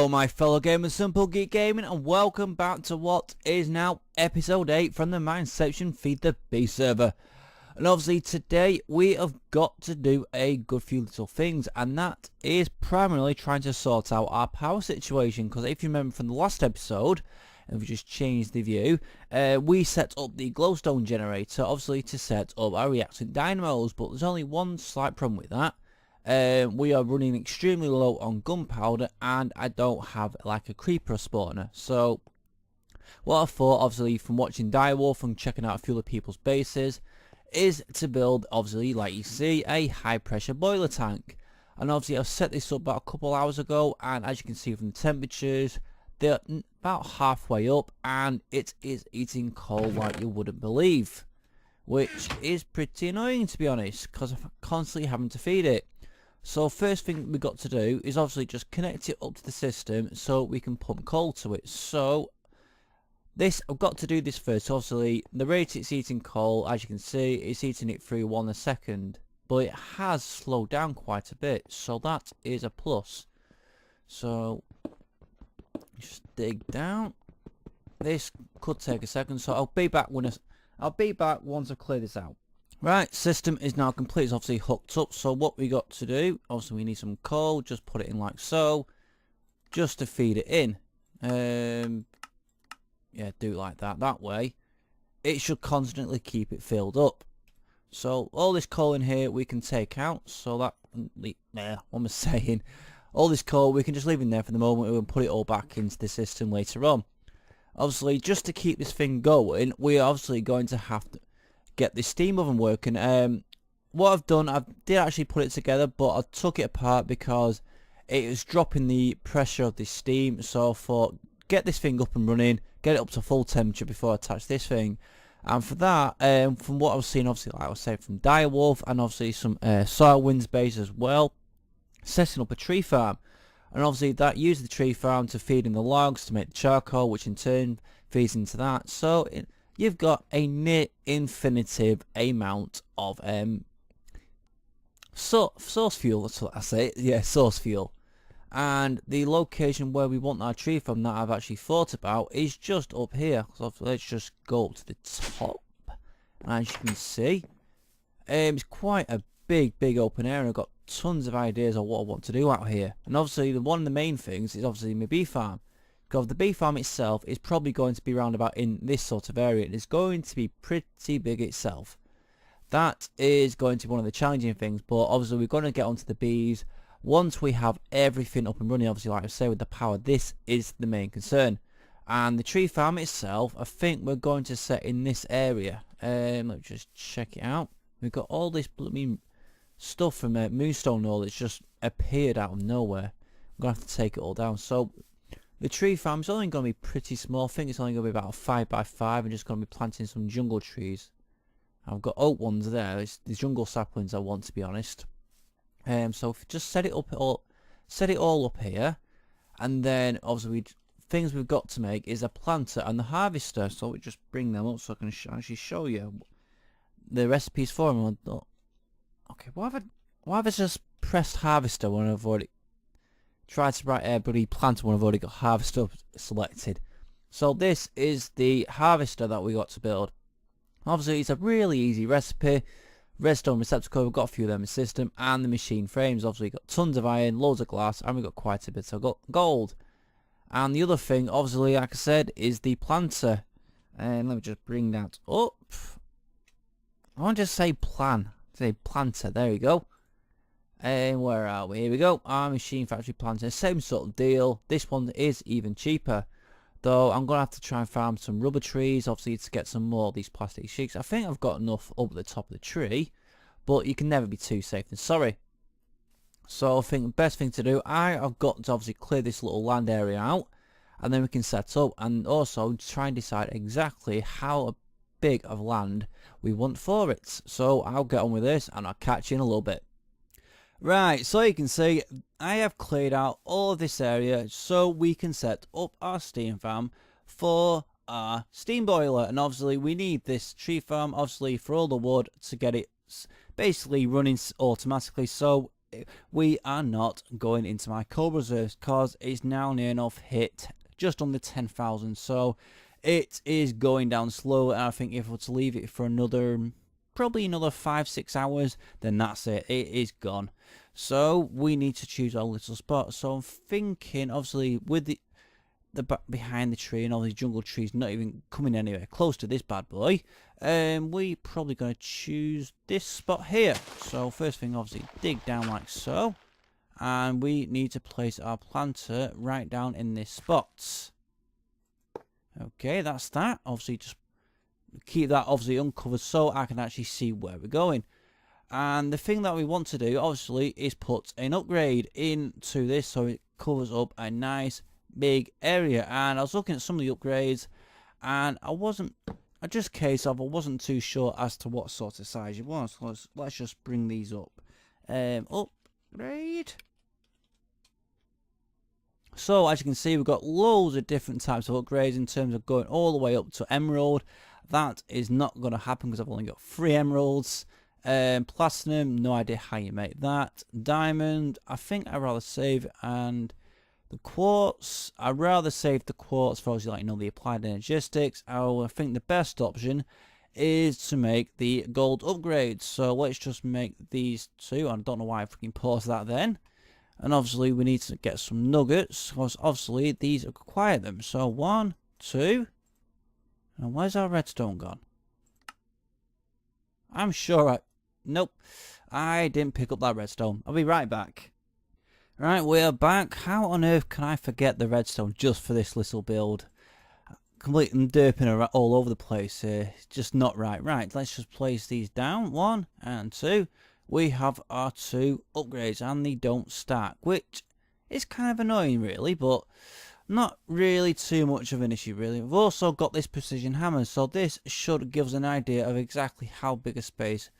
Hello my fellow gamers, Simple Geek Gaming, and welcome back to what is now episode 8 from the Mindception FTB server. And obviously today we have got to do a good few little things, and that is primarily trying to sort out our power situation, because if you remember from the last episode, and we just changed the view, we set up the glowstone generator obviously to set up our reactant dynamos, but there's only one slight problem with that. We are running extremely low on gunpowder, and I don't have like a creeper spawner. So what I thought, obviously from watching Direwolf and checking out a few of people's bases, is to build, obviously like you see, a high pressure boiler tank. And obviously I've set this up about a couple hours ago, and as you can see from the temperatures, they're about halfway up, and it is eating coal like you wouldn't believe, which is pretty annoying to be honest, because I'm constantly having to feed it. So first thing we got to do is obviously just connect it up to the system so we can pump coal to it. So this, I've got to do this first. Obviously the rate it's eating coal, as you can see, it's eating it through 1 a second, but it has slowed down quite a bit, so that is a plus. So just dig down. This could take a second, so I'll be back once I clear this out. Right, system is now complete. It's obviously hooked up, so what we got to do, obviously we need some coal, just put it in like so, just to feed it in. Yeah, do it like that, that way it should constantly keep it filled up. So all this coal in here we can take out, so that, what am I saying, all this coal we can just leave in there for the moment. We'll put it all back into the system later on. Obviously just to keep this thing going, we're obviously going to have to get the steam oven working. What I've done, I did actually put it together, but I took it apart because it was dropping the pressure of the steam. So I thought, get this thing up and running, get it up to full temperature before I attach this thing. And for that, from what I was seeing, obviously like I was saying from Direwolf, and obviously some Soilwind's base as well, setting up a tree farm. And obviously that uses the tree farm to feed in the logs to make the charcoal, which in turn feeds into that. So you've got a near infinitive amount of source fuel, that's what I say, yeah, source fuel. And the location where we want our tree from that I've actually thought about is just up here. So let's just go up to the top, and as you can see, it's quite a big open area. I've got tons of ideas of what I want to do out here, and obviously one of the main things is obviously my bee farm. Because the bee farm itself is probably going to be round about in this sort of area. It's going to be pretty big itself. That is going to be one of the challenging things, but obviously we're going to get onto the bees once we have everything up and running. Obviously, like I say, with the power, this is the main concern. And the tree farm itself, I think we're going to set in this area. Let's just check it out. We've got all this blooming stuff from Moonstone and all that's just appeared out of nowhere. I'm going to have to take it all down. So the tree farm is only going to be pretty small. I think it's only going to be about 5 by 5. I'm just going to be planting some jungle trees. I've got oak ones there. It's the jungle saplings I want, to be honest. So if we just set it all up here, and then obviously things we've got to make is a planter and the harvester. So we just bring them up so I can actually show you the recipes for them. Okay, why have I just pressed harvester when I've already tried to write everybody planter when I've already got harvester selected? So this is the harvester that we got to build. Obviously it's a really easy recipe. Redstone receptacle, we've got a few of them in the system, and the machine frames. Obviously we've got tons of iron, loads of glass, and we've got quite a bit of gold. And the other thing, obviously like I said, is the planter. And let me just bring that up. I want to just say planter, there we go. And where are we? Here we go. Our machine factory planter, same sort of deal. This one is even cheaper, though I'm going to have to try and farm some rubber trees, obviously, to get some more of these plastic sheets. I think I've got enough up at the top of the tree, but you can never be too safe than sorry. So I think the best thing to do, I've got to obviously clear this little land area out, and then we can set up, and also try and decide exactly how big of land we want for it. So I'll get on with this, and I'll catch you in a little bit. Right, so you can see I have cleared out all of this area so we can set up our steam farm for our steam boiler. And obviously we need this tree farm obviously for all the wood to get it basically running automatically. So we are not going into my coal reserves because it's now near enough hit just under 10,000. So it is going down slow, and I think if we're to leave it for probably another 5-6 hours, then that's it. It is gone. So we need to choose our little spot. So I'm thinking, obviously, with the behind the tree and all these jungle trees not even coming anywhere close to this bad boy, we probably going to choose this spot here. So first thing, obviously, dig down like so, and we need to place our planter right down in this spot. Okay, that's that. Obviously, just keep that obviously uncovered so I can actually see where we're going. And the thing that we want to do, obviously, is put an upgrade into this so it covers up a nice big area. And I was looking at some of the upgrades, and I wasn't too sure as to what sort of size it was. So let's just bring these up. Upgrade. So as you can see, we've got loads of different types of upgrades in terms of going all the way up to emerald. That is not going to happen because I've only got 3 emeralds. Platinum, no idea how you make that. Diamond, I think I'd rather save. And the quartz, I'd rather save the quartz for obviously, like, you know, the applied energistics. I think the best option is to make the gold upgrades. So let's just make these 2. I don't know why I freaking paused that then. And obviously we need to get some nuggets, because obviously these require them. So 1, 2, and where's our redstone gone? I'm sure nope, I didn't pick up that redstone. I'll be right back. Right, we're back. How on earth can I forget the redstone just for this little build? Completely derping all over the place here. It's just not right. Right, let's just place these down. 1 and 2. We have our 2 upgrades, and they don't stack, which is kind of annoying really, but not really too much of an issue really. We've also got this precision hammer, so this should give us an idea of exactly how big a space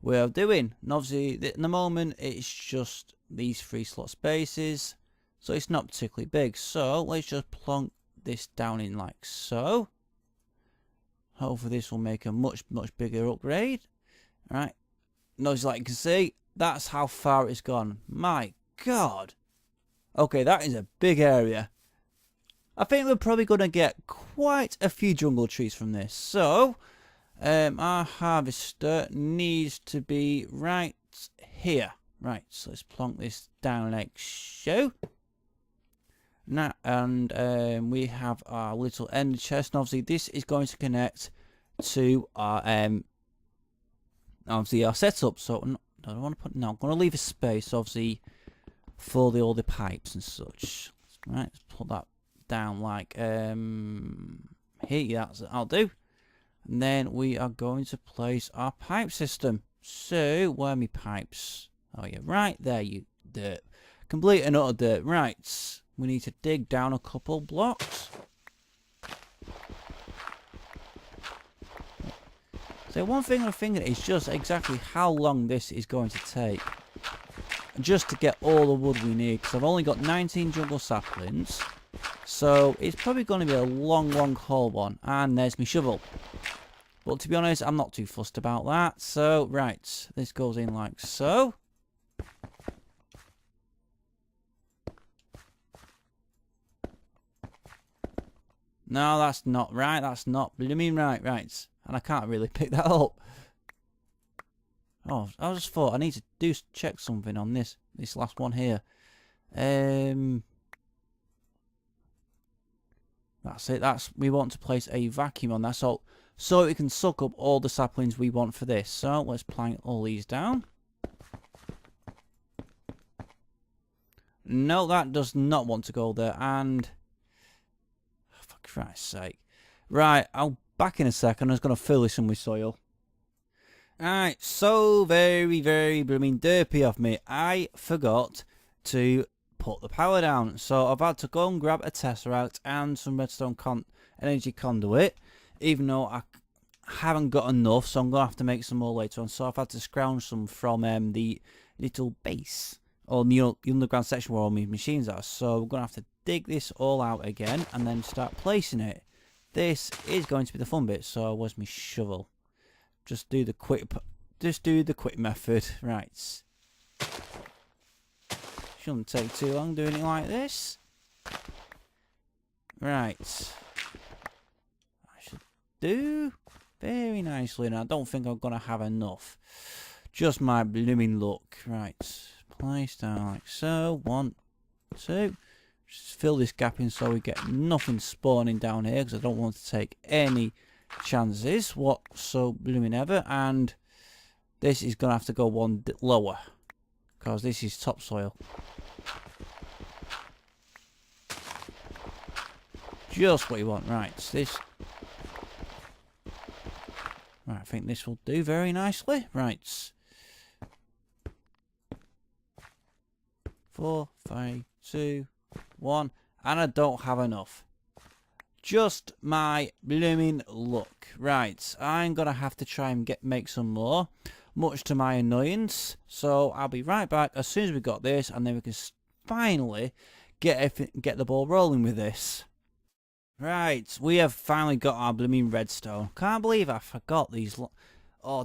we're doing. And obviously at the moment it's just these 3 slot spaces, so it's not particularly big. So let's just plonk this down in like so. Hopefully this will make a much bigger upgrade. Alright. Notice, like you can see, that's how far it's gone. My god. Okay, that is a big area. I think we're probably going to get quite a few jungle trees from this. So, our harvester needs to be right here. Right, so let's plonk this down like so. Now, and we have our little ender chest. And obviously, this is going to connect to our obviously our setup. So I don't want to put. No, I'm going to leave a space obviously for all the pipes and such. Right, let's put that down like here. Yeah, that'll do. And then we are going to place our pipe system. So where are my pipes? Oh yeah, right there, you dirt. Complete and utter dirt. Right, we need to dig down a couple blocks. So one thing I'm thinking is just exactly how long this is going to take. Just to get all the wood we need. Because I've only got 19 jungle saplings. So it's probably going to be a long haul one. And there's my shovel. But to be honest, I'm not too fussed about that. So, right. This goes in like so. No, that's not right. That's not blooming right. Right. And I can't really pick that up. Oh, I just thought I need to check something on this last one here. That's it. We want to place a vacuum on that, so it can suck up all the saplings we want for this. So let's plank all these down. No, that does not want to go there. And for Christ's sake, right? I'll back in a second. I'm just going to fill this in with soil. Alright, so very blooming derpy of me. I forgot to put the power down. So I've had to go and grab a tesseract and some redstone energy conduit. Even though I haven't got enough, so I'm going to have to make some more later on. So I've had to scrounge some from the little base. Or the underground section where all my machines are. So we're going to have to dig this all out again and then start placing it. This is going to be the fun bit. So where's my shovel? Just do the quick method. Right. Shouldn't take too long doing it like this. Right. I should do very nicely now. I don't think I'm going to have enough. Just my blooming luck. Right. Place down like so. 1, 2. Just fill this gap in so we get nothing spawning down here, because I don't want to take any chances whatsoever ever. And this is going to have to go one lower, because this is topsoil. Just what you want. Right, this. Right, I think this will do very nicely. Right. 4, 5, 2, 1. And I don't have enough. Just my blooming luck. Right, I'm going to have to try and make some more, much to my annoyance. So I'll be right back as soon as we got this, and then we can finally get the ball rolling with this. Right, we have finally got our blooming redstone. Can't believe I forgot these.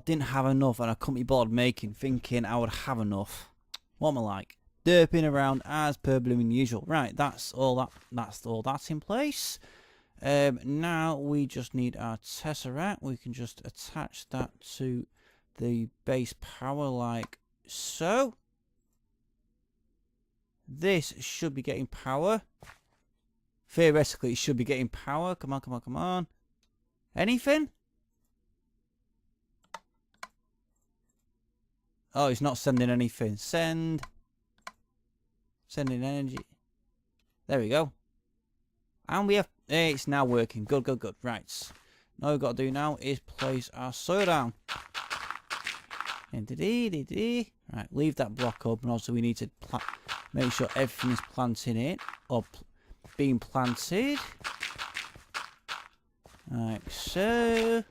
Didn't have enough, and I couldn't be bothered thinking I would have enough. What am I like? Derping around as per blooming usual. Right, that's all that's in place. Now we just need our tesseract. We can just attach that to the base power like so. This should be getting power. Theoretically, it should be getting power. Come on, come on, come on. Anything? Oh, it's not sending anything. Sending energy. There we go. And we have... it's now working. Good, good, good. Right. All we've got to do now is place our soil down. Right, leave that block open. Also, we need to make sure everything is planting it. Or being planted. Like so.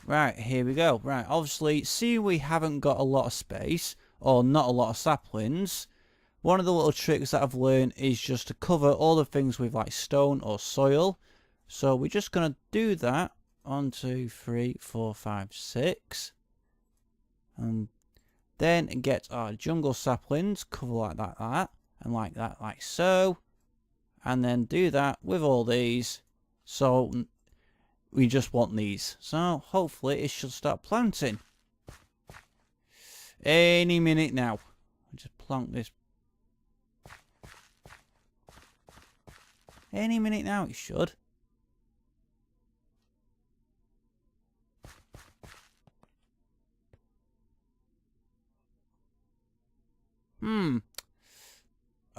Right, here we go. Right, obviously, see we haven't got a lot of space, or not a lot of saplings. One of the little tricks that I've learned is just to cover all the things with like stone or soil. So we're just going to do that. 1, 2, 3, 4, 5, 6. And then get our jungle saplings, cover like that. And like that, like so. And then do that with all these. So we just want these. So hopefully it should start planting. Any minute now. Just plonk this. Any minute now it should.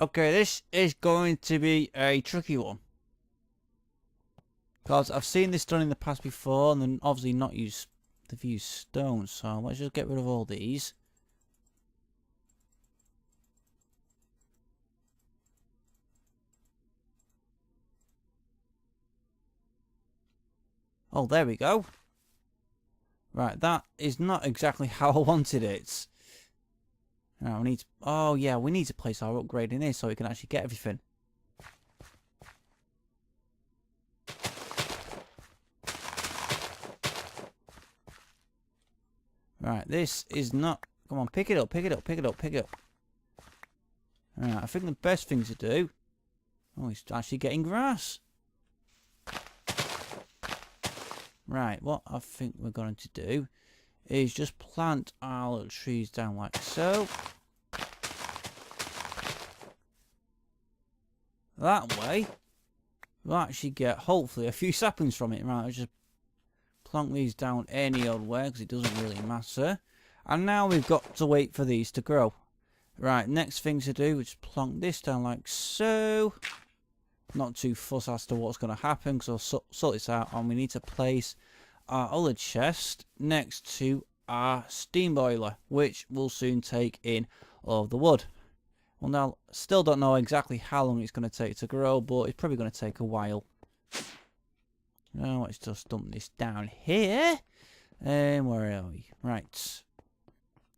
Okay, this is going to be a tricky one. Because I've seen this done in the past before, and then obviously they've used stone, so let's just get rid of all these. Oh, there we go. Right, that is not exactly how I wanted it. Now we need to, oh yeah, we need to place our upgrade in here so we can actually get everything. Right, this is not, come on, pick it up, pick it up, pick it up, pick it up. Right, I think the best thing to do, oh, it's actually getting grass. Right, what I think we're going to do is just plant our little trees down like so. That way, we'll actually get, hopefully, a few saplings from it. Right, I'll just plonk these down any old way, because it doesn't really matter. And now we've got to wait for these to grow. Right, next thing to do is plonk this down like so. Not too fussed as to what's going to happen, because I'll sort this out. And we need to place our other chest next to our steam boiler, which will soon take in all of the wood. Well, now, still don't know exactly how long it's going to take to grow, but it's probably going to take a while. Now, let's just dump this down here. And where are we? Right.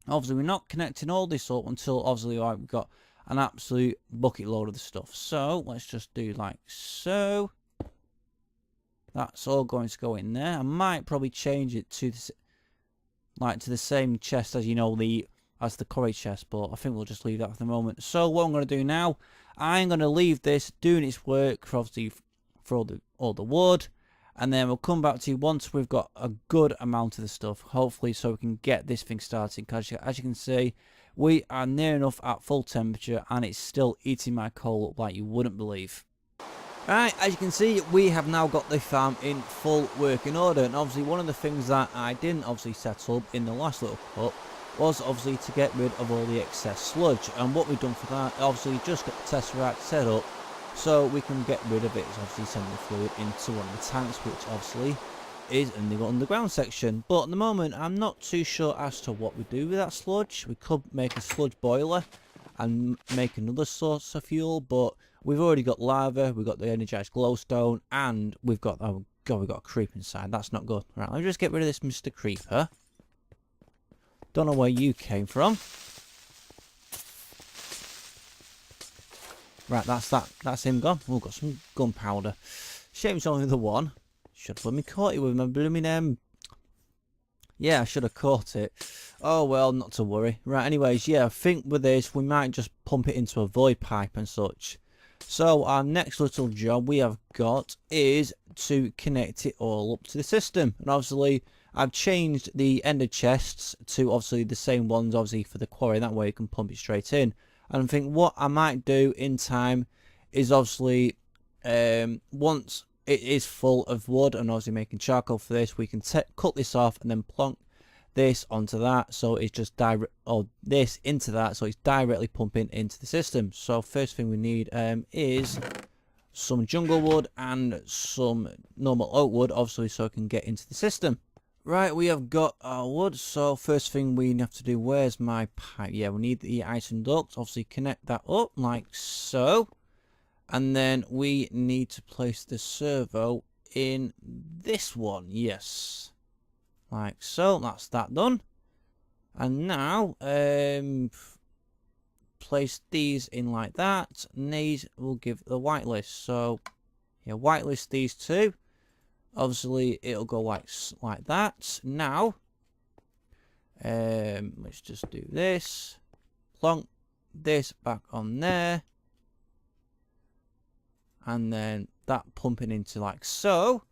Obviously, we're not connecting all this up until, obviously, we've got an absolute bucket load of the stuff. So, let's just do like so. That's all going to go in there. I might probably change it to the, to the same chest as, you know, the as the quarry chest, but I think we'll just leave that for the moment. So what I'm going to do now, I'm going to leave this doing its work for obviously for all the wood, and then we'll come back to you once we've got a good amount of the stuff, hopefully, so we can get this thing started. Because as you can see, we are near enough at full temperature, and it's still eating my coal up like you wouldn't believe. Right, as you can see, we have now got the farm in full working order, and obviously one of the things that I didn't obviously set up in the last little cut was obviously to get rid of all the excess sludge, and what we've done for that, obviously just got the tesseract set up so we can get rid of it. It's obviously sending the fluid into one of the tanks, which obviously is in the underground section. But at the moment, I'm not too sure as to what we do with that sludge. We could make a sludge boiler and make another source of fuel, but we've already got lava, we've got the energized glowstone, and we've got, oh god, we've got a creeper inside. That's not good. Right, let's just get rid of this Mr. Creeper. Don't know where you came from. Right, that's him gone. We've got some gunpowder. Shame it's only the one. Should have let me caught it with my blooming yeah, I should have caught it. Oh well, not to worry. Right, anyways, yeah, I think with this we might just pump it into a void pipe and such. So our next little job we have got is to connect it all up to the system. And obviously I've changed the ender chests to obviously the same ones obviously for the quarry. That way you can pump it straight in. And I think what I might do in time is obviously once it is full of wood and obviously making charcoal for this, we can cut this off and then plonk this onto that, so it's just this into that, so it's directly pumping into the system. So first thing we need is some jungle wood and some normal oak wood, obviously, so it can get into the system. Right, we have got our wood, so first thing we have to do, where's my pipe? Yeah, we need the iron duct, obviously connect that up like so. And then we need to place the servo in this one, yes. Like so, that's that done. And now, place these in like that. And these will give the whitelist. So, yeah, whitelist these two. Obviously, it'll go like that. Now, let's just do this. Plonk this back on there. And then that pumping into like so.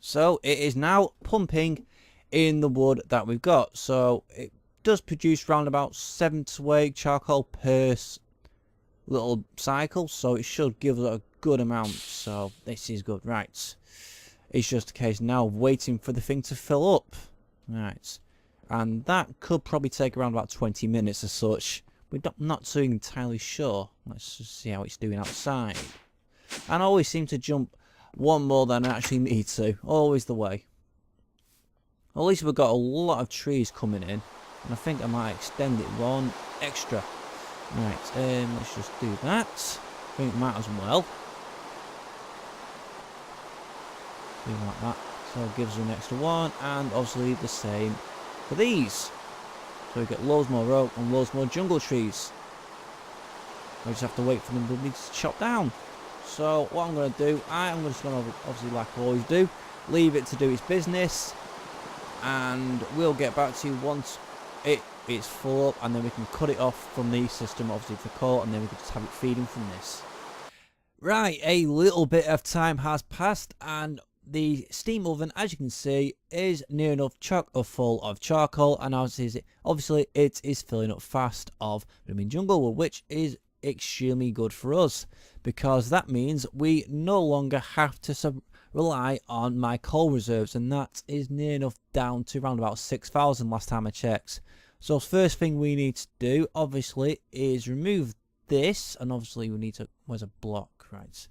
So it is now pumping in the wood that we've got. So it does produce around about 7 to 8 charcoal per little cycle. So it should give us a good amount. So this is good. Right. It's just a case now of waiting for the thing to fill up. Right. And that could probably take around about 20 minutes as such. We're not too entirely sure. Let's just see how it's doing outside. And I always seem to jump one more than I actually need to. Always the way. At least we've got a lot of trees coming in. And I think I might extend it one extra. Right, let's just do that. I think it might as well. Do like that. So it gives us an extra one. And obviously the same for these. So we get loads more oak and loads more jungle trees. We just have to wait for them to be chopped down. So what I'm going to do, I'm just going to, obviously like I always do, leave it to do its business. And we'll get back to you once it's full up, and then we can cut it off from the system, obviously for coal, and then we can just have it feeding from this. Right, a little bit of time has passed, and the steam oven, as you can see, is near enough chock full of charcoal, and obviously it is filling up fast of blooming jungle wood, which is extremely good for us, because that means we no longer have to rely on my coal reserves, and that is near enough down to around about 6,000 last time I checked. So first thing we need to do, obviously, is remove this, and obviously we need to, where's a block, right?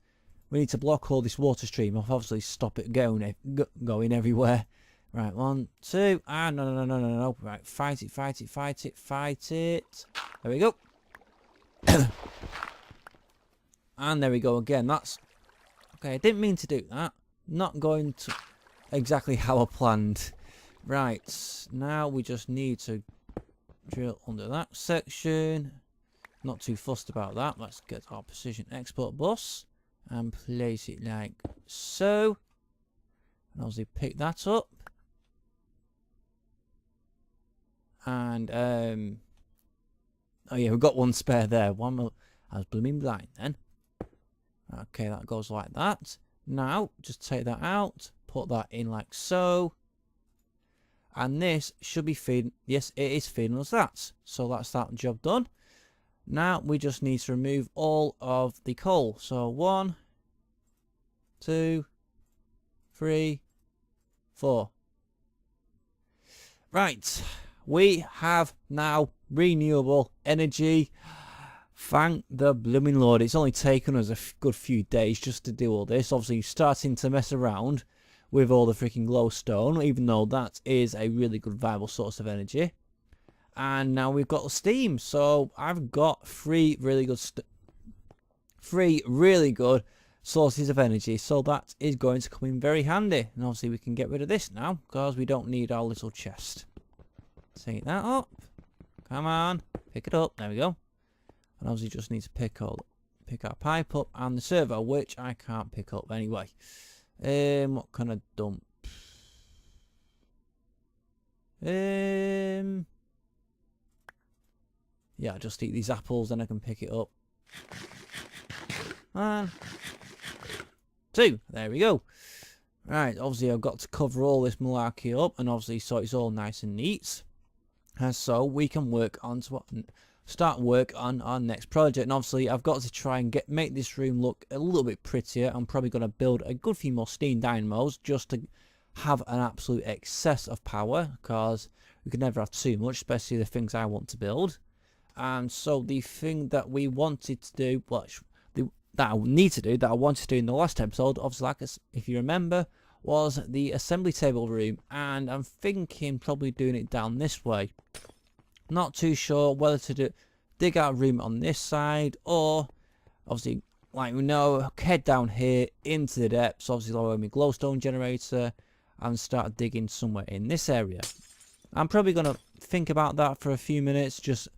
We need to block all this water stream off, obviously stop it going everywhere. Right, 1, 2, no. Right, fight it. There we go. And there we go again. That's okay. I didn't mean to do that. Not going to exactly how I planned. Right, now we just need to drill under that section. Not too fussed about that. Let's get our precision export bus and place it like so. And obviously pick that up. And oh yeah, we've got one spare there. One more. I was blooming blind then. Okay, that goes like that. Now, just take that out, put that in like so. And this should be feeding, yes, it is feeding us that. So that's that job done. Now, we just need to remove all of the coal. So 1, 2, 3, 4. Right, we have now renewable energy. Thank the blooming Lord. It's only taken us a good few days just to do all this. Obviously, starting to mess around with all the freaking glowstone, even though that is a really good viable source of energy. And now we've got steam. So I've got three really good sources of energy. So that is going to come in very handy. And obviously we can get rid of this now because we don't need our little chest. Take that up. Come on. Pick it up. There we go. And obviously just need to pick our pipe up and the servo, which I can't pick up anyway. What can I dump? Yeah, I'll just eat these apples and I can pick it up. 1, 2. There we go. Right, obviously I've got to cover all this malarkey up, and obviously so it's all nice and neat. And so we can start work on our next project. And obviously I've got to try and make this room look a little bit prettier. I'm probably going to build a good few more steam dynamos just to have an absolute excess of power, because we can never have too much, especially the things I want to build. And so the thing that we wanted to do, that I wanted to do in the last episode, obviously, like if you remember, was the assembly table room. And I'm thinking probably doing it down this way. Not too sure whether to dig out a room on this side, or obviously, like we know, head down here into the depths, obviously lower my glowstone generator, and start digging somewhere in this area. I'm probably going to think about that for a few minutes,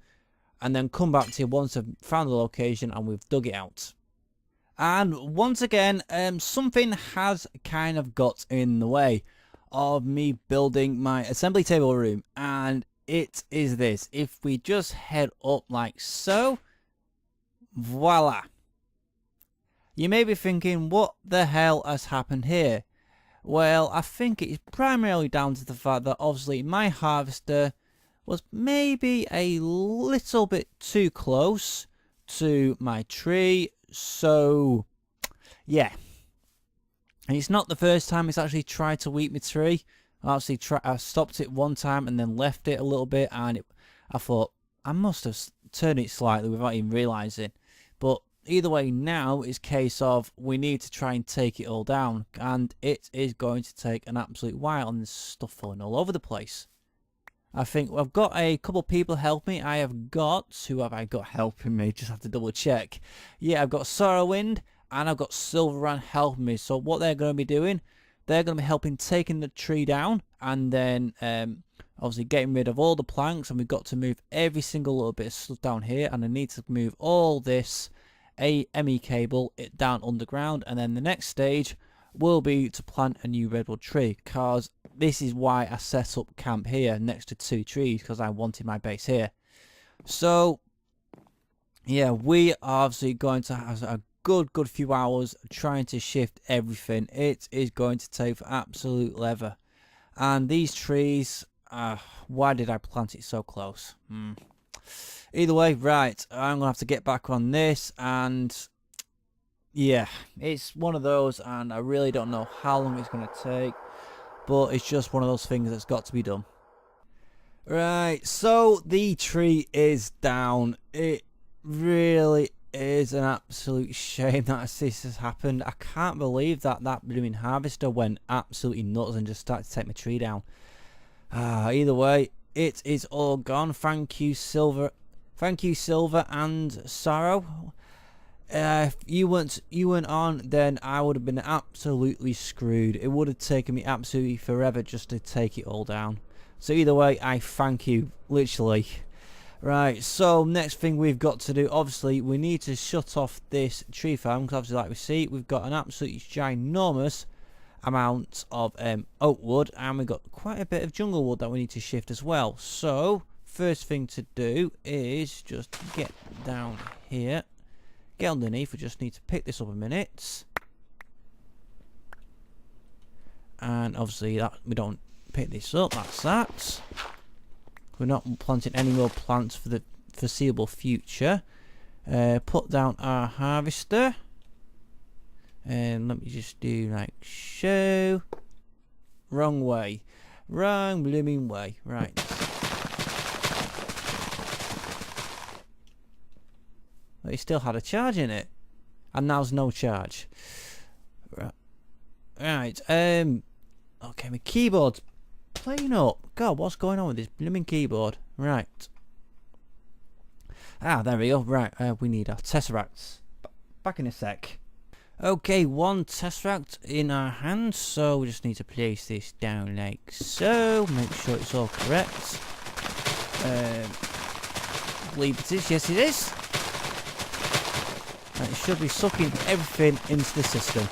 and then come back to you once I've found the location and we've dug it out. And once again, something has kind of got in the way of me building my assembly table room, and it is this. If we just head up like so, voila. You may be thinking, what the hell has happened here? Well, I think it's primarily down to the fact that obviously my harvester was maybe a little bit too close to my tree. So, yeah. And it's not the first time it's actually tried to eat my tree. I stopped it one time and then left it a little bit, and I thought I must have turned it slightly without even realising. But either way, now it's a case of we need to try and take it all down, and it is going to take an absolute while, and there's stuff falling all over the place. I think I've got a couple of people helping me. Who have I got helping me? Just have to double check. Yeah, I've got Sorrowwind and I've got Silverrun helping me. So what they're going to be doing, they're going to be helping taking the tree down, and then obviously getting rid of all the planks, and we've got to move every single little bit of stuff down here, and I need to move all this ME cable down underground, and then the next stage will be to plant a new redwood tree, because this is why I set up camp here next to 2 trees, because I wanted my base here. So yeah, we are obviously going to have a good few hours trying to shift everything. It is going to take for absolute leather. And these trees, why did I plant it so close? Either way, right, I'm gonna have to get back on this, and yeah, it's one of those, and I really don't know how long it's gonna take, but it's just one of those things that's got to be done. Right, so the tree is down. It really is an absolute shame that this has happened. I can't believe that blooming harvester went absolutely nuts and just started to take my tree down. Either way, it is all gone. Thank you, Silver and Sorrow. If you weren't on, then I would have been absolutely screwed. It would have taken me absolutely forever just to take it all down. So either way, I thank you, literally. Right, so next thing we've got to do, obviously, we need to shut off this tree farm, because obviously, like we see, we've got an absolutely ginormous amount of oak wood, and we've got quite a bit of jungle wood that we need to shift as well. So first thing to do is just get down here. Get underneath. We just need to pick this up a minute. And obviously that we don't pick this up. That's that. We're not planting any more plants for the foreseeable future. Put down our harvester. And let me just do like so. Wrong way. Wrong blooming way. Right. But it still had a charge in it. And now's no charge. Right. Okay, my keyboard's playing up. God, what's going on with this blooming keyboard? Right. Ah, there we go. Right, we need our tesseracts. Back in a sec. Okay, one tesseract in our hands, so we just need to place this down like so. Make sure it's all correct. I believe it is. Yes, it is. And it should be sucking everything into the system.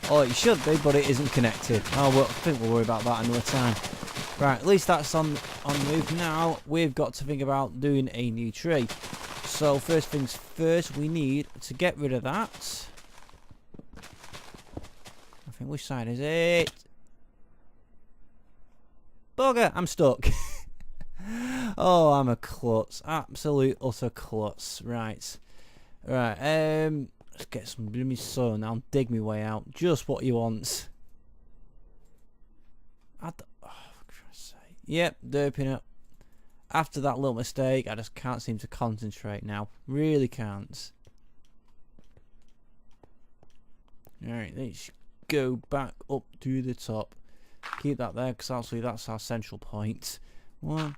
Oh, it should be, but it isn't connected. Oh, well, I think we'll worry about that another time. Right, at least that's on the move. Now, we've got to think about doing a new tree. So, first things first, we need to get rid of that. I think, which side is it? Bugger, I'm stuck. Oh, I'm a klutz. Absolute utter klutz. Right. Right, let's get some blooming sun. I'll dig my way out. Just what you want. Oh, for Christ's sake. Yep, derping up. After that little mistake, I just can't seem to concentrate now. Really can't. Alright, let's go back up to the top. Keep that there, because actually that's our central point. One.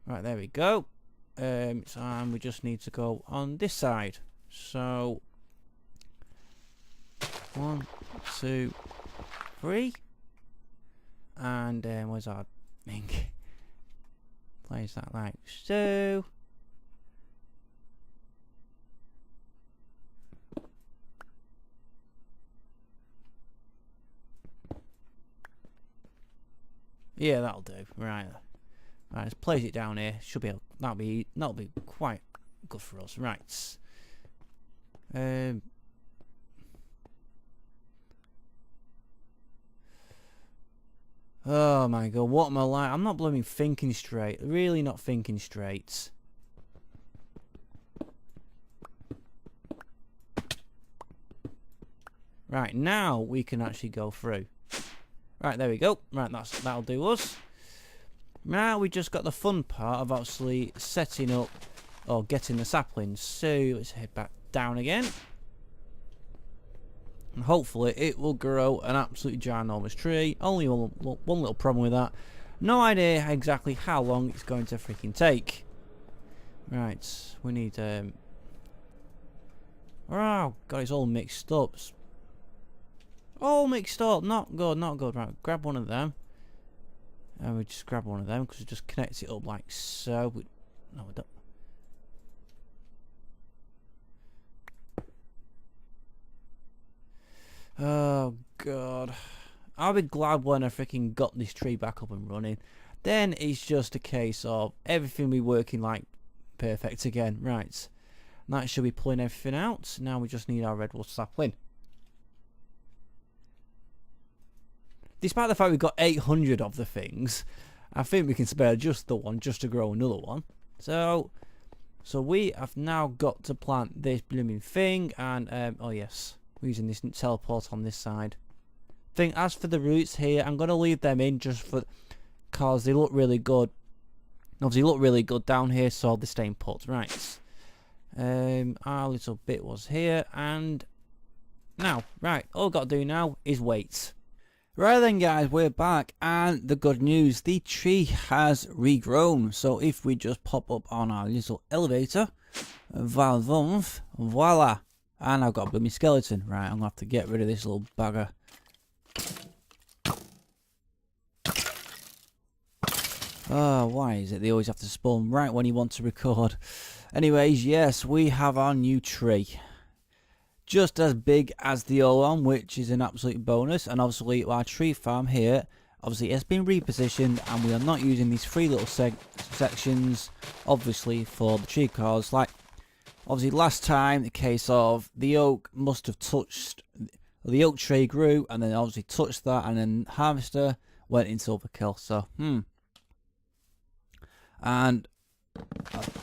Right, there we go. And we just need to go on this side. So 1, 2, 3. And where's our mink? Place that like so. Yeah, that'll do. Right. Right, let's place it down here. Should be that'll be quite good for us. Right. Oh my god, what am I like? I'm not blooming thinking straight. Really not thinking straight. Right, now we can actually go through. Right, there we go. Right, that'll do us. Now we just got the fun part of actually setting up or getting the saplings. So let's head back down again. And hopefully it will grow an absolutely ginormous tree. Only one little problem with that. No idea exactly how long it's going to freaking take. Right, we need oh god, it's all mixed up. All mixed up, not good, not good. Right, grab one of them. And we just grab one of them because it just connects it up like so. No, we don't. Oh god, I'll be glad when I freaking got this tree back up and running. Then it's just a case of everything be working like perfect again. Right, that should be pulling everything out. Now we just need our redwood sapling. Despite the fact we've got 800 of the things, I think we can spare just the one just to grow another one. So we have now got to plant this blooming thing, and oh yes, we're using this teleport on this side. As for the roots here, I'm going to leave them in just for because they look really good. Obviously look really good down here, so they're staying put. Right. Our little bit was here, and now, right, all I've got to do now is wait. Right then guys, we're back, and the good news, the tree has regrown. So if we just pop up on our little elevator, voila, and I've got a blooming skeleton. Right, I'm going to have to get rid of this little bugger. Oh, why is it they always have to spawn right when you want to record? Anyways, yes, we have our new tree. just as big as the old one, which is an absolute bonus. And obviously our tree farm here, obviously it's been repositioned, and we are not using these three little sections, obviously, for the tree cards. Like, obviously last time, the case of the oak must have touched, the oak tree grew, and then obviously touched that, and then harvester went into overkill. So, And,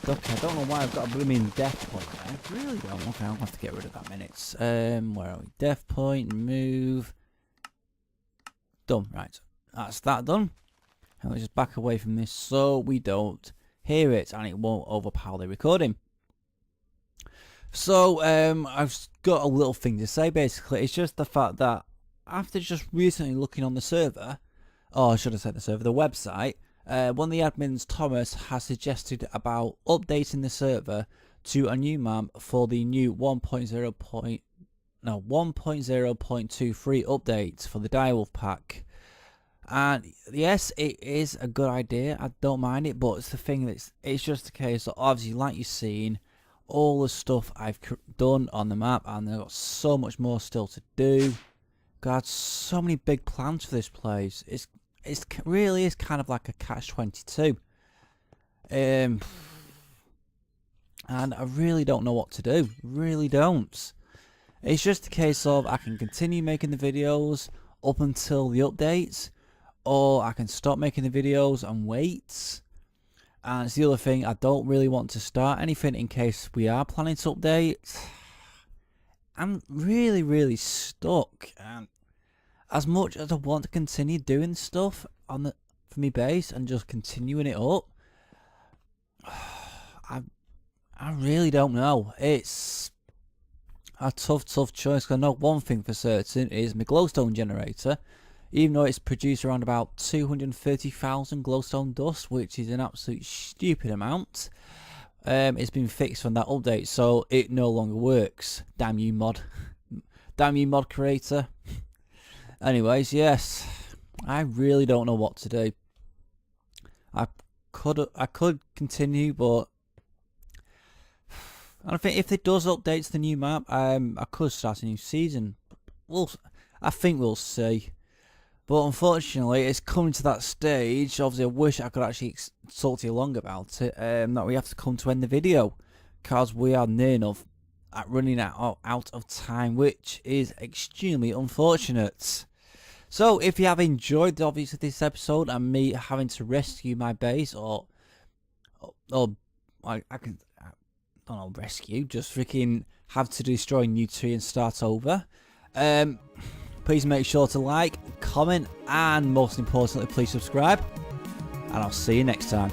okay, I don't know why I've got a blooming death point there. I really don't. Okay, I'll have to get rid of that minutes. Where are we? Death point, remove. Done. Right. That's that done. And let's just back away from this so we don't hear it and it won't overpower the recording. So, I've got a little thing to say basically. It's just the fact that after just recently looking on the server, or should I say the server, the website, one of the admins, Thomas, has suggested about updating the server to a new map for the new 1.0.23 update for the Direwolf pack. And yes, it is a good idea. I don't mind it, but it's the thing that it's just a case of, obviously, like you've seen, all the stuff I've done on the map, and I've got so much more still to do. Got so many big plans for this place. It really is kind of like a catch-22. And I really don't know what to do. Really don't. It's just a case of I can continue making the videos up until the updates, or I can stop making the videos and wait. And it's the other thing, I don't really want to start anything in case we are planning to update. I'm really stuck, and as much as I want to continue doing stuff for my base and just continuing it up, I really don't know. It's a tough choice. I know one thing for certain is my glowstone generator, even though it's produced around about 230,000 glowstone dust, which is an absolute stupid amount, it's been fixed from that update, so it no longer works. Damn you, mod. Damn you, mod creator. Anyways, yes, I really don't know what to do. I could continue, but I think if it does update to the new map, I could start a new season. I think we'll see. But unfortunately, it's coming to that stage. Obviously, I wish I could actually talk to you long about it. That we have to come to end the video, because we are near enough at running out of time, which is extremely unfortunate. So, if you have enjoyed obviously this episode and me having to rescue my base, or I don't know, rescue, just freaking have to destroy a new tree and start over. Please make sure to like, comment, and most importantly, please subscribe. And I'll see you next time.